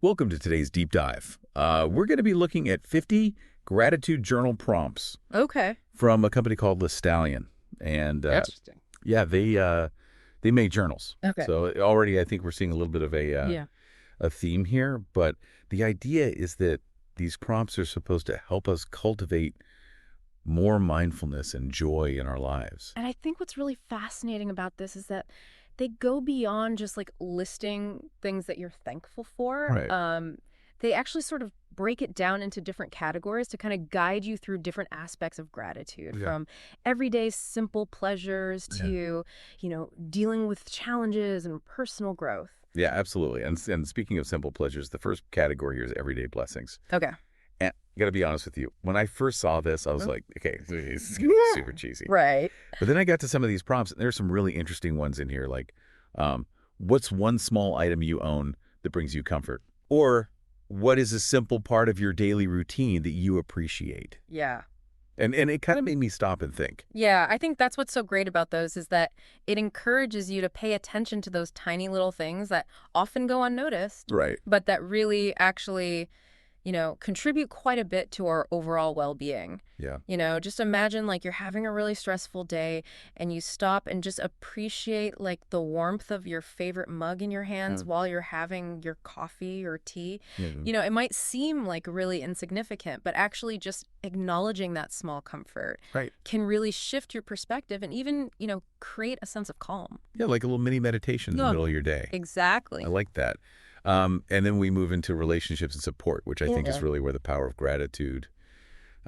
Welcome to today's deep dive. We're going to be looking at 50 gratitude journal prompts Okay. from a company called LeStallion. And Interesting. yeah, they make journals. Okay. So already I think we're seeing a little bit of Yeah. a theme here. But the idea is that these prompts are supposed to help us cultivate more mindfulness and joy in our lives. And I think what's really fascinating about this is that they go beyond just like listing things that you're thankful for. Right. They actually sort of break it down into different categories to kind of guide you through different aspects of gratitude, Yeah. from everyday simple pleasures to, dealing with challenges and personal growth. Yeah, absolutely. And speaking of simple pleasures, the first category here is everyday blessings. Okay. And I got to be honest with you. When I first saw this, I was like, okay, this is super cheesy. Right. But then I got to some of these prompts, and there's some really interesting ones in here, like, what's one small item you own that brings you comfort? Or what is a simple part of your daily routine that you appreciate? Yeah. And it kind of made me stop and think. Yeah, I think that's what's so great about those is that it encourages you to pay attention to those tiny little things that often go unnoticed, Right. but that really actually, contribute quite a bit to our overall well-being. Yeah. Just imagine like you're having a really stressful day and you stop and just appreciate like the warmth of your favorite mug in your hands while you're having your coffee or tea. Yeah. It might seem like really insignificant, but actually just acknowledging that small comfort Right. can really shift your perspective and even, create a sense of calm. Yeah, like a little mini meditation in the Yeah. middle of your day. Exactly. I like that. And then we move into relationships and support, which I think is really where the power of gratitude,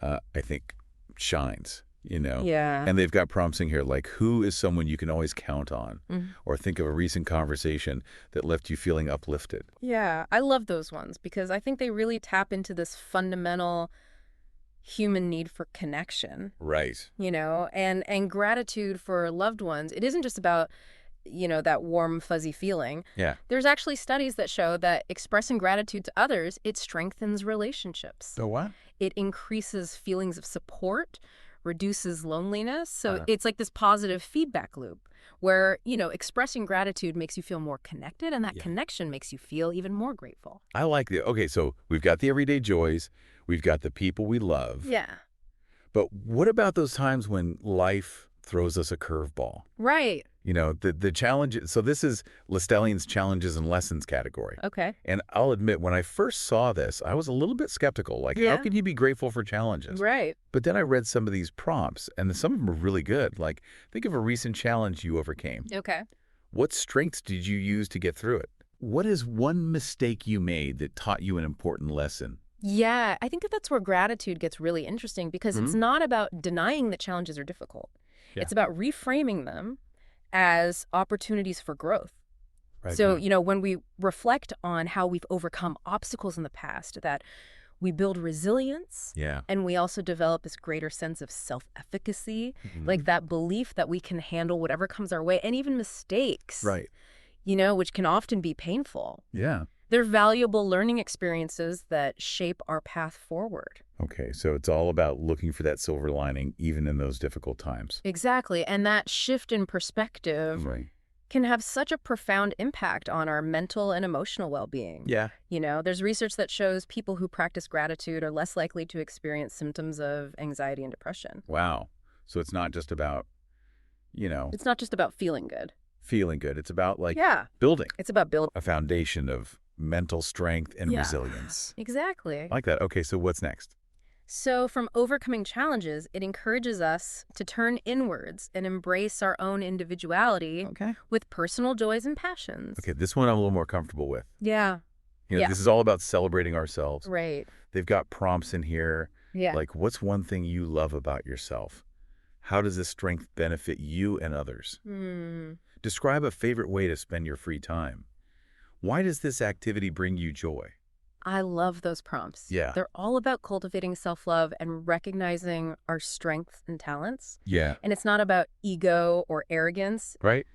I think, shines, Yeah. And they've got prompts in here like, who is someone you can always count on? Or think of a recent conversation that left you feeling uplifted. Yeah, I love those ones because I think they really tap into this fundamental human need for connection, Right. and gratitude for loved ones. It isn't just about, that warm, fuzzy feeling. Yeah. There's actually studies that show that expressing gratitude to others, it strengthens relationships. So what? It increases feelings of support, reduces loneliness. So it's like this positive feedback loop where, expressing gratitude makes you feel more connected, and that connection makes you feel even more grateful. I like the, okay, so we've got the everyday joys. We've got the people we love. Yeah. But what about those times when life throws us a curveball? Right. The challenge. So this is LeStallion's challenges and lessons category. Okay. And I'll admit, when I first saw this, I was a little bit skeptical. Like, how can you be grateful for challenges? Right. But then I read some of these prompts, and some of them are really good. Like, think of a recent challenge you overcame. Okay. What strengths did you use to get through it? What is one mistake you made that taught you an important lesson? Yeah, I think that's where gratitude gets really interesting because it's not about denying that challenges are difficult. Yeah. It's about reframing them as opportunities for growth. Right. So, when we reflect on how we've overcome obstacles in the past, that we build resilience Yeah. and we also develop this greater sense of self-efficacy, like that belief that we can handle whatever comes our way and even mistakes, Right. which can often be painful. Yeah. They're valuable learning experiences that shape our path forward. Okay, so it's all about looking for that silver lining, even in those difficult times. Exactly. And that shift in perspective Right. can have such a profound impact on our mental and emotional well-being. Yeah. There's research that shows people who practice gratitude are less likely to experience symptoms of anxiety and depression. Wow. So it's not just about, It's not just about feeling good. feeling good. It's about building It's about building. a foundation of mental strength and resilience. Exactly. I like that. Okay, so what's next? So from overcoming challenges, it encourages us to turn inwards and embrace our own individuality with personal joys and passions. Okay, this one I'm a little more comfortable with. Yeah. This is all about celebrating ourselves. Right. They've got prompts in here. Yeah. Like, what's one thing you love about yourself? How does this strength benefit you and others? Describe a favorite way to spend your free time. Why does this activity bring you joy? I love those prompts. Yeah. They're all about cultivating self-love and recognizing our strengths and talents. Yeah. And it's not about ego or arrogance. Right?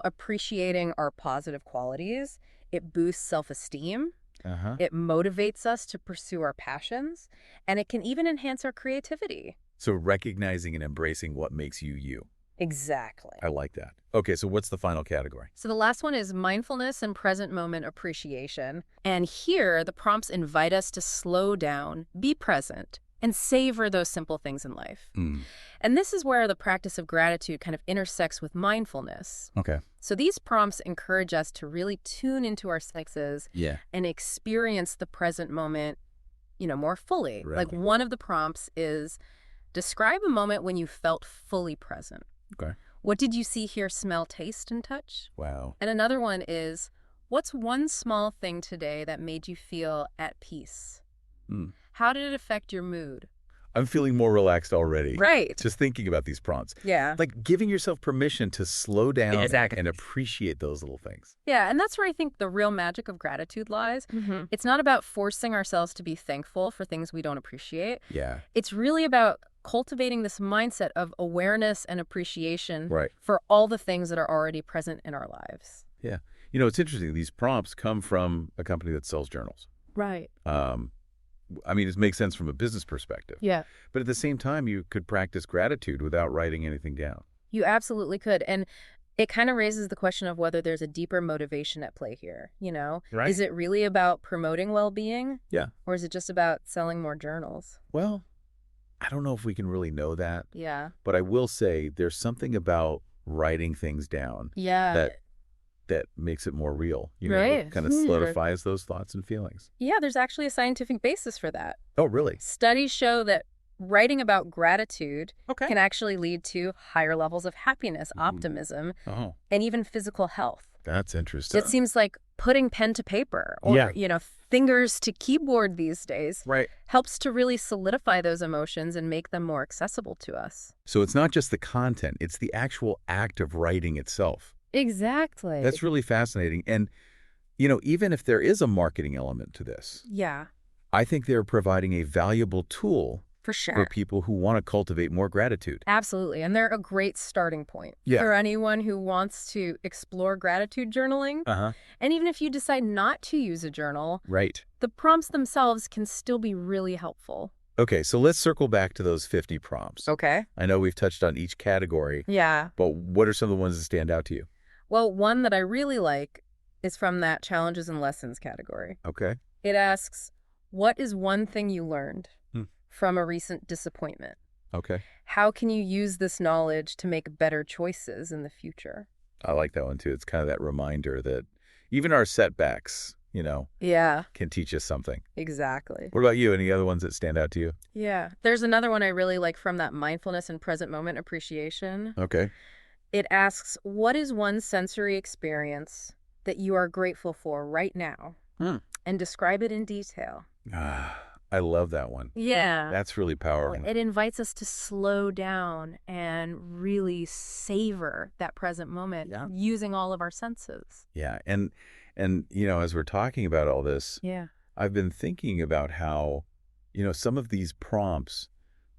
Appreciating our positive qualities. It boosts self-esteem. Uh-huh. It motivates us to pursue our passions. And it can even enhance our creativity. So recognizing and embracing what makes you you. Exactly. I like that. Okay, so what's the final category? So the last one is mindfulness and present moment appreciation. And here, the prompts invite us to slow down, be present, and savor those simple things in life. Mm, And this is where the practice of gratitude kind of intersects with mindfulness. okay. So these prompts encourage us to really tune into our senses Yeah. and experience the present moment, more fully. Right. Like one of the prompts is describe a moment when you felt fully present. Okay. What did you see, hear, smell, taste, and touch? Wow. And another one is, what's one small thing today that made you feel at peace? Mm. How did it affect your mood? I'm feeling more relaxed already. Right. Just thinking about these prompts. Yeah. Like giving yourself permission to slow down Exactly. and appreciate those little things. Yeah, and that's where I think the real magic of gratitude lies. Mm-hmm. It's not about forcing ourselves to be thankful for things we don't appreciate. Yeah. It's really about cultivating this mindset of awareness and appreciation Right. for all the things that are already present in our lives. Yeah. It's interesting. These prompts come from a company that sells journals. Right. It makes sense from a business perspective. Yeah. But at the same time, you could practice gratitude without writing anything down. You absolutely could. And it kind of raises the question of whether there's a deeper motivation at play here, Right. Is it really about promoting well-being? Yeah. Or is it just about selling more journals? Well, I don't know if we can really know that. Yeah. But I will say there's something about writing things down Yeah. that makes it more real. Right. Kind of solidifies those thoughts and feelings. Yeah, there's actually a scientific basis for that. Oh, really? Studies show that writing about gratitude Okay. can actually lead to higher levels of happiness, optimism, Oh, and even physical health. that's interesting. It seems like putting pen to paper or, Yeah. Fingers to keyboard these days Right. helps to really solidify those emotions and make them more accessible to us. So it's not just the content, it's the actual act of writing itself. Exactly. That's really fascinating. And, even if there is a marketing element to this, Yeah, I think they're providing a valuable tool for for sure. people who want to cultivate more gratitude. Absolutely. And they're a great starting point Yeah. for anyone who wants to explore gratitude journaling. Uh-huh. And even if you decide not to use a journal, Right. the prompts themselves can still be really helpful. Okay, so let's circle back to those 50 prompts. Okay. I know we've touched on each category, Yeah. but what are some of the ones that stand out to you? Well, one that I really like is from that challenges and lessons category. Okay. It asks, what is one thing you learned Hmm. from a recent disappointment? Okay. How can you use this knowledge to make better choices in the future? I like that one too. It's kind of that reminder that even our setbacks, Yeah, can teach us something. exactly. What about you? Any other ones that stand out to you? Yeah. There's another one I really like from that mindfulness and present moment appreciation. Okay. It asks, what is one sensory experience that you are grateful for right now? Hmm. And describe it in detail. I love that one. Yeah. That's really powerful. It invites us to slow down and really savor that present moment using all of our senses. Yeah. And as we're talking about all this, Yeah. I've been thinking about how, some of these prompts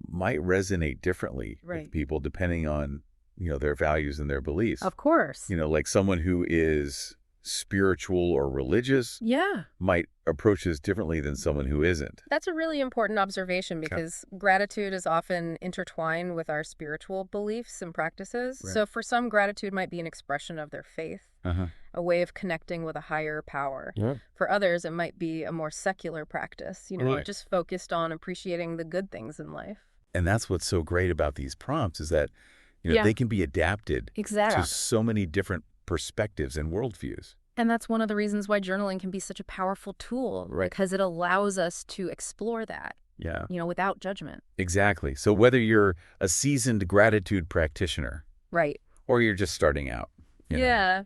might resonate differently Right. with people depending on, their values and their beliefs. Of course. Like someone who is spiritual or religious Yeah. might approach this differently than someone who isn't. That's a really important observation because gratitude is often intertwined with our spiritual beliefs and practices. Right. So for some, gratitude might be an expression of their faith, Uh-huh. a way of connecting with a higher power. Yeah. For others, it might be a more secular practice, Right. just focused on appreciating the good things in life. And that's what's so great about these prompts is that, Yeah. they can be adapted Exactly. to so many different perspectives and worldviews. And that's one of the reasons why journaling can be such a powerful tool, Right. because it allows us to explore that, Yeah. without judgment. Exactly. So whether you're a seasoned gratitude practitioner Right. or you're just starting out, Yeah.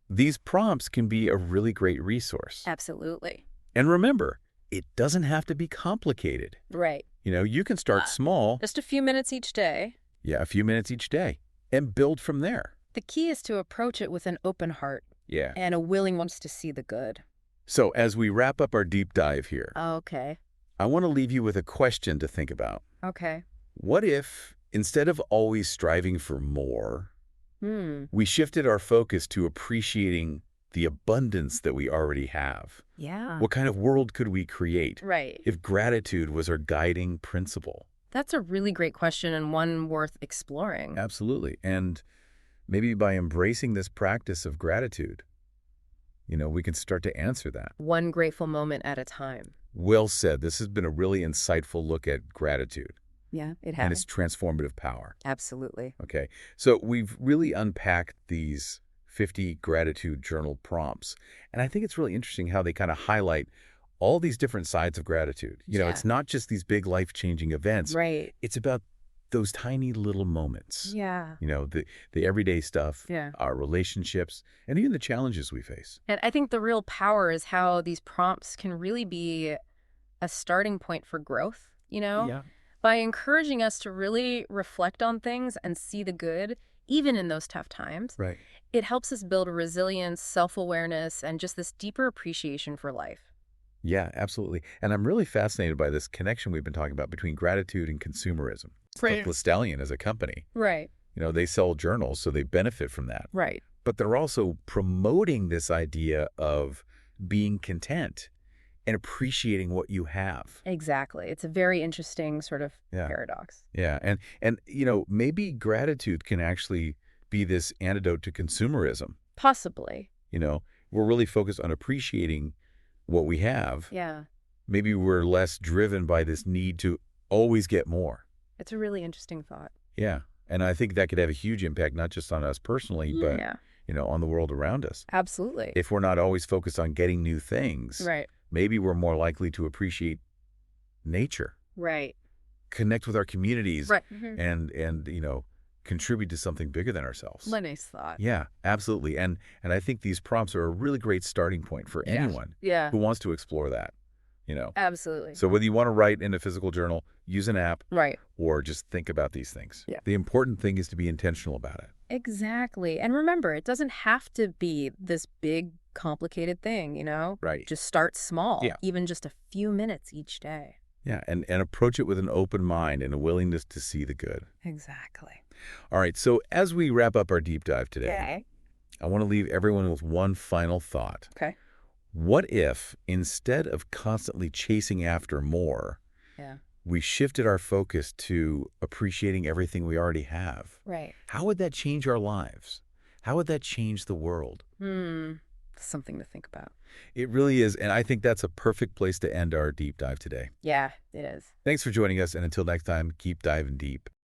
these prompts can be a really great resource. Absolutely. And remember, it doesn't have to be complicated. Right. You can start small, Just a few minutes each day. a few minutes each day, and build from there. The key is to approach it with an open heart Yeah. and a willingness to see the good. So as we wrap up our deep dive here, Okay. I want to leave you with a question to think about. Okay. What if, instead of always striving for more, Hmm. we shifted our focus to appreciating the abundance that we already have? Yeah. What kind of world could we create Right. if gratitude was our guiding principle? That's a really great question and one worth exploring. Absolutely. And maybe by embracing this practice of gratitude, we can start to answer that. One grateful moment at a time. Well said. This has been a really insightful look at gratitude Yeah, it and has. its transformative power. Absolutely. Okay. So we've really unpacked these 50 gratitude journal prompts. And I think it's really interesting how they kind of highlight all these different sides of gratitude. Yeah. It's not just these big life-changing events. Right. It's about those tiny little moments. Yeah. The everyday stuff, Yeah. our relationships, and even the challenges we face. And I think the real power is how these prompts can really be a starting point for growth, Yeah. by encouraging us to really reflect on things and see the good, even in those tough times. Right. It helps us build resilience, self-awareness, and just this deeper appreciation for life. Yeah, absolutely. And I'm really fascinated by this connection we've been talking about between gratitude and consumerism. Like Right. LeStallion as a company, Right. they sell journals, so they benefit from that. Right. But they're also promoting this idea of being content and appreciating what you have. Exactly. It's a very interesting sort of Yeah. paradox. Yeah. And maybe gratitude can actually be this antidote to consumerism. Possibly. We're really focused on appreciating what we have. Yeah. Maybe we're less driven by this need to always get more. It's a really interesting thought. Yeah. And I think that could have a huge impact, not just on us personally, but, Yeah. on the world around us. Absolutely. If we're not always focused on getting new things, Right. maybe we're more likely to appreciate nature, Right. connect with our communities, Right. and contribute to something bigger than ourselves. Nice thought. Yeah, absolutely. And I think these prompts are a really great starting point for Yeah. anyone Yeah. who wants to explore that. Absolutely. So whether you want to write in a physical journal, use an app, Right. or just think about these things. Yeah. The important thing is to be intentional about it. Exactly. And remember, it doesn't have to be this big, complicated thing, Right. Just start small, Yeah. even just a few minutes each day. Yeah, and approach it with an open mind and a willingness to see the good. Exactly. All right, so as we wrap up our deep dive today, Okay. I want to leave everyone with one final thought. Okay. What if, instead of constantly chasing after more, Yeah. we shifted our focus to appreciating everything we already have? Right. How would that change our lives? How would that change the world? Something to think about. It really is, and I think that's a perfect place to end our deep dive today. Yeah, it is. Thanks for joining us, and until next time, keep diving deep.